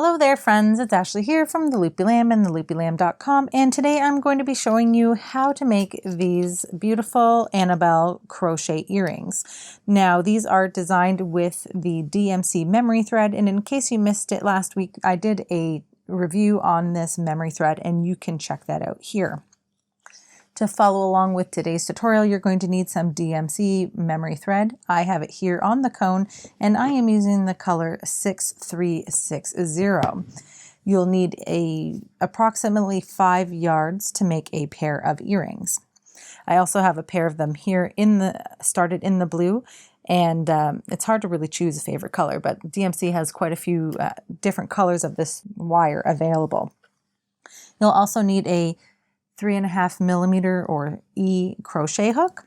Hello there friends, it's Ashley here from the Loopy Lamb and theloopylamb.com, and today I'm going to be showing you how to make these beautiful Anabelle crochet earrings. Now these are designed with the DMC memory thread, and in case you missed it last week, I did a review on this memory thread and you can check that out here. To follow along with today's tutorial, you're going to need some DMC memory thread. I have it here on the cone and I am using the color 6360. You'll need approximately 5 yards to make a pair of earrings. I also have a pair of them here started in the blue, and it's hard to really choose a favorite color, but DMC has quite a few different colors of this wire available. You'll also need a 3.5 millimeter or E crochet hook,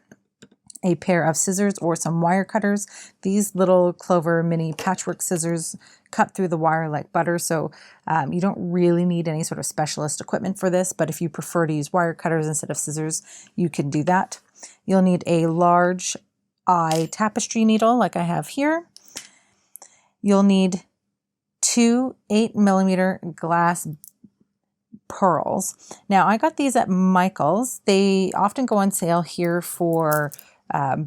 a pair of scissors or some wire cutters. These little Clover mini patchwork scissors cut through the wire like butter, so you don't really need any sort of specialist equipment for this, but if you prefer to use wire cutters instead of scissors, you can do that. You'll need a large eye tapestry needle like I have here. You'll need 2 8 millimeter glass pearls. Now I got these at Michael's. They often go on sale here for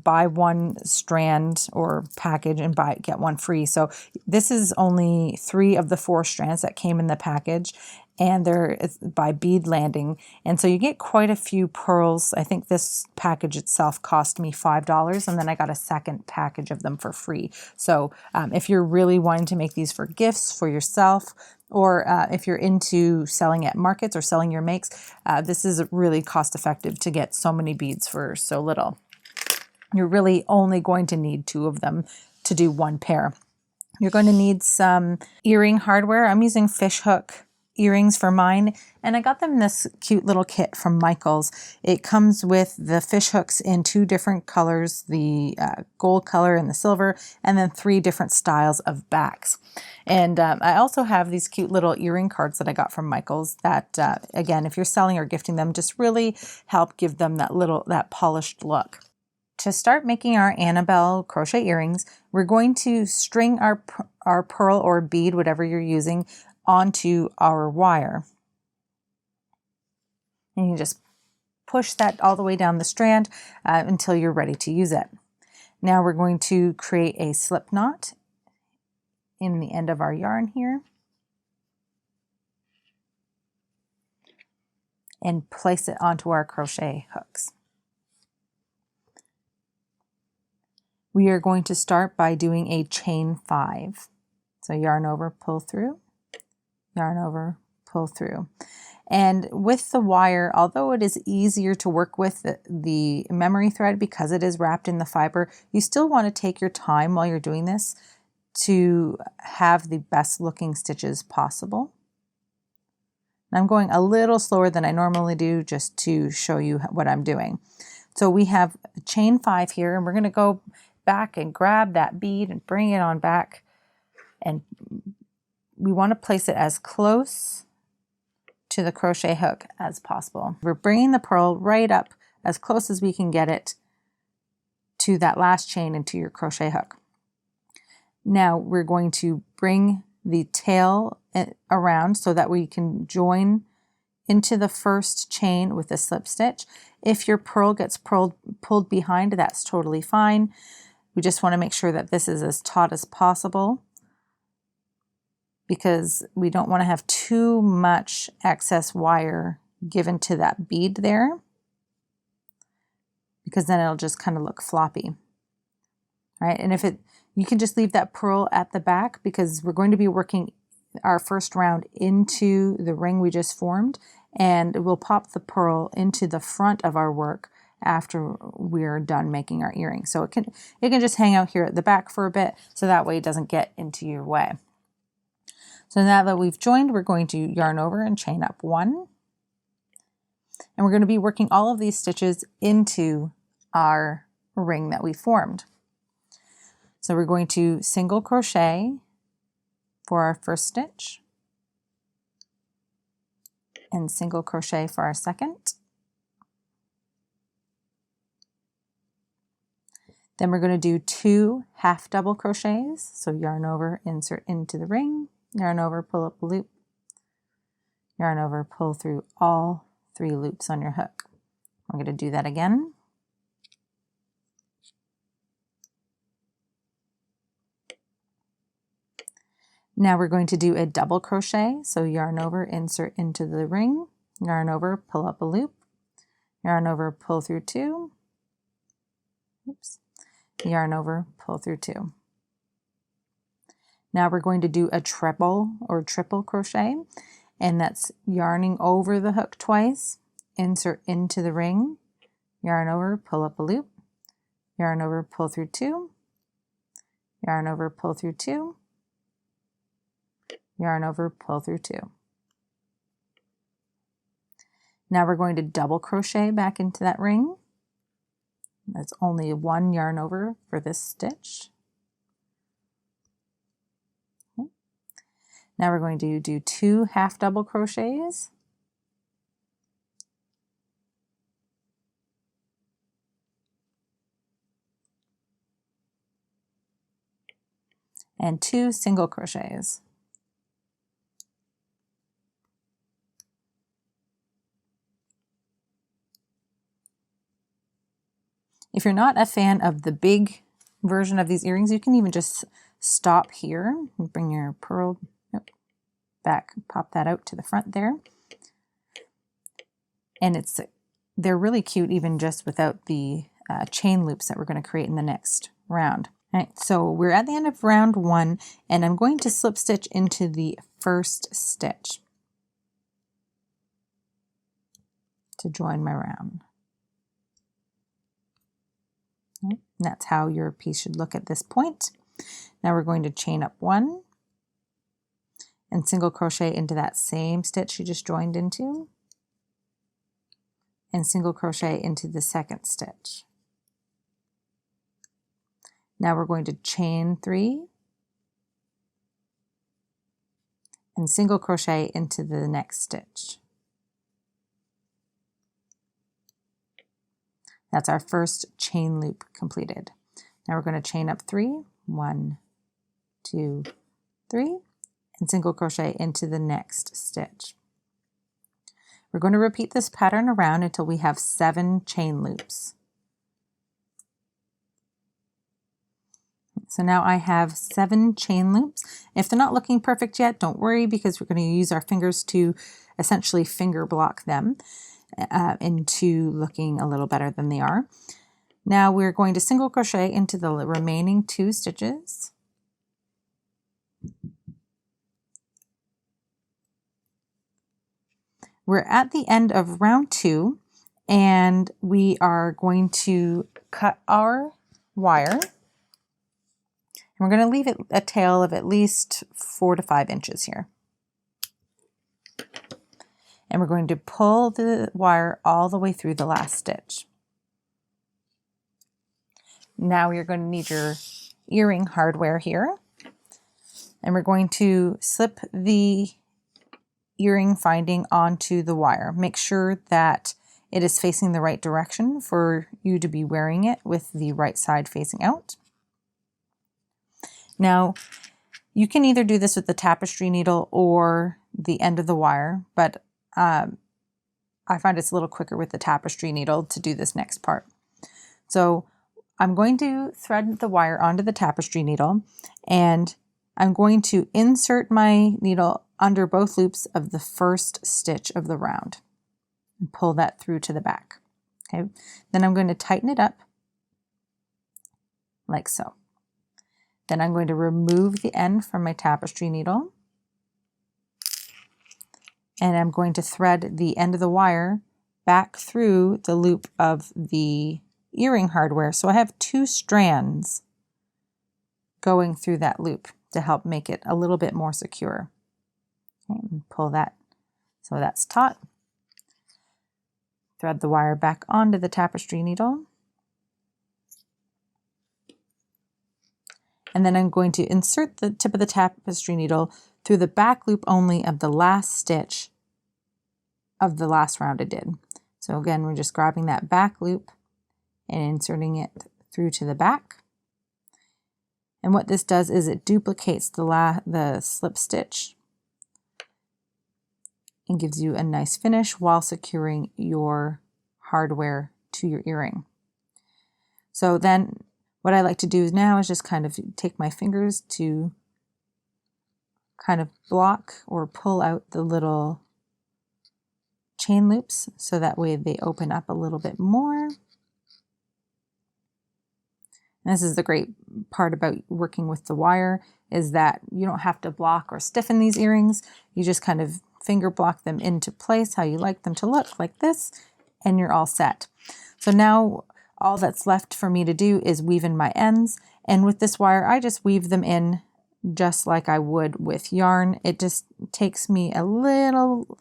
buy one strand or package and get one free. So this is only 3 of the 4 strands that came in the package, and it's by Bead Landing, and so you get quite a few pearls. I think this package itself cost me $5, and then I got a second package of them for free. So if you're really wanting to make these for gifts for yourself, or if you're into selling at markets or selling your makes, this is really cost effective to get so many beads for so little. You're really only going to need 2 of them to do 1 pair. You're going to need some earring hardware. I'm using fishhook earrings for mine, and I got them in this cute little kit from Michael's. It comes with the fish hooks in 2 different colors, the gold color and the silver, and then 3 different styles of backs. And I also have these cute little earring cards that I got from Michael's that, again, if you're selling or gifting them, just really help give them that polished look. To start making our Anabelle crochet earrings, we're going to string our pearl or bead, whatever you're using, onto our wire. And you just push that all the way down the strand until you're ready to use it. Now we're going to create a slip knot in the end of our yarn here and place it onto our crochet hooks. We are going to start by doing a chain 5. So yarn over, pull through, yarn over, pull through. And with the wire, although it is easier to work with the memory thread because it is wrapped in the fiber, you still want to take your time while you're doing this to have the best looking stitches possible. And I'm going a little slower than I normally do just to show you what I'm doing. So we have chain 5 here, and we're going to go back and grab that bead and bring it on back, and we want to place it as close to the crochet hook as possible. We're bringing the pearl right up as close as we can get it to that last chain and to your crochet hook. Now we're going to bring the tail around so that we can join into the first chain with a slip stitch. If your pearl gets pulled behind, that's totally fine. We just want to make sure that this is as taut as possible, because we don't want to have too much excess wire given to that bead there, because then it'll just kind of look floppy. All right, and you can just leave that pearl at the back, because we're going to be working our first round into the ring we just formed, and we'll pop the pearl into the front of our work after we're done making our earring. So it can just hang out here at the back for a bit, so that way it doesn't get into your way. So now that we've joined, we're going to yarn over and chain up 1. And we're going to be working all of these stitches into our ring that we formed. So we're going to single crochet for our first stitch and single crochet for our second. Then we're going to do 2 half double crochets. So yarn over, insert into the ring, yarn over, pull up a loop, yarn over, pull through all 3 loops on your hook. I'm going to do that again. Now we're going to do a double crochet. So yarn over, insert into the ring, yarn over, pull up a loop, yarn over, pull through 2, oops, yarn over, pull through 2. Now we're going to do a treble or triple crochet, and that's yarning over the hook twice, insert into the ring, yarn over, pull up a loop, yarn over, pull through 2, yarn over, pull through 2, yarn over, pull through 2. Now we're going to double crochet back into that ring. That's only 1 yarn over for this stitch. Okay. Now we're going to do 2 half double crochets. And 2 single crochets. If you're not a fan of the big version of these earrings, you can even just stop here and bring your pearl back, pop that out to the front there. And they're really cute even just without the chain loops that we're going to create in the next round. All right, so we're at the end of round 1, and I'm going to slip stitch into the first stitch to join my round. Okay, and that's how your piece should look at this point. Now we're going to chain up 1 and single crochet into that same stitch you just joined into, and single crochet into the second stitch. Now we're going to chain 3 and single crochet into the next stitch. That's our first chain loop completed. Now we're going to chain up 3, 1, 2, 3, and single crochet into the next stitch. We're going to repeat this pattern around until we have 7 chain loops. So now I have 7 chain loops. If they're not looking perfect yet, don't worry, because we're going to use our fingers to essentially finger block them into looking a little better than they are. Now we're going to single crochet into the remaining 2 stitches. We're at the end of round 2, and we are going to cut our wire. And we're going to leave it a tail of at least 4 to 5 inches here. And we're going to pull the wire all the way through the last stitch. Now you're going to need your earring hardware here. And we're going to slip the earring finding onto the wire. Make sure that it is facing the right direction for you to be wearing it with the right side facing out. Now, you can either do this with the tapestry needle or the end of the wire, but I find it's a little quicker with the tapestry needle to do this next part. So I'm going to thread the wire onto the tapestry needle, and I'm going to insert my needle under both loops of the first stitch of the round and pull that through to the back. Okay, then I'm going to tighten it up like so. Then I'm going to remove the end from my tapestry needle, and I'm going to thread the end of the wire back through the loop of the earring hardware. So I have 2 strands going through that loop to help make it a little bit more secure. Okay, and pull that so that's taut. Thread the wire back onto the tapestry needle. And then I'm going to insert the tip of the tapestry needle through the back loop only of the last stitch of the last round I did. So again, we're just grabbing that back loop and inserting it through to the back. And what this does is it duplicates the slip stitch and gives you a nice finish while securing your hardware to your earring. So then what I like to do now is just kind of take my fingers to kind of block or pull out the little chain loops so that way they open up a little bit more. And this is the great part about working with the wire, is that you don't have to block or stiffen these earrings. You just kind of finger block them into place how you like them to look, like this, and you're all set. So now all that's left for me to do is weave in my ends, and with this wire I just weave them in just like I would with yarn. It just takes me a little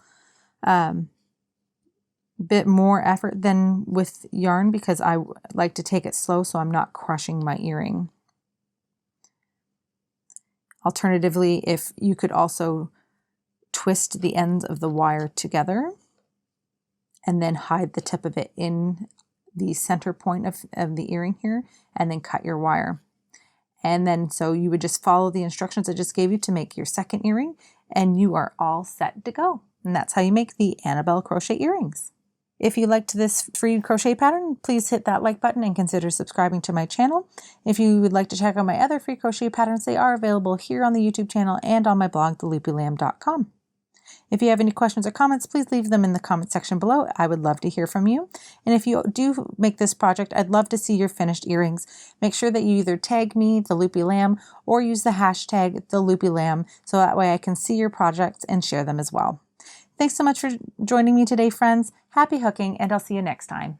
bit more effort than with yarn because I like to take it slow so I'm not crushing my earring. Alternatively, if you could also twist the ends of the wire together and then hide the tip of it in the center point of the earring here, and then cut your wire. And then so you would just follow the instructions I just gave you to make your second earring, and you are all set to go. And that's how you make the Anabelle crochet earrings. If you liked this free crochet pattern, please hit that like button and consider subscribing to my channel. If you would like to check out my other free crochet patterns, they are available here on the YouTube channel and on my blog, theloopylamb.com. If you have any questions or comments, please leave them in the comment section below. I would love to hear from you. And if you do make this project, I'd love to see your finished earrings. Make sure that you either tag me, The Loopy Lamb, or use the hashtag #TheLoopyLamb so that way I can see your projects and share them as well. Thanks so much for joining me today, friends. Happy hooking, and I'll see you next time.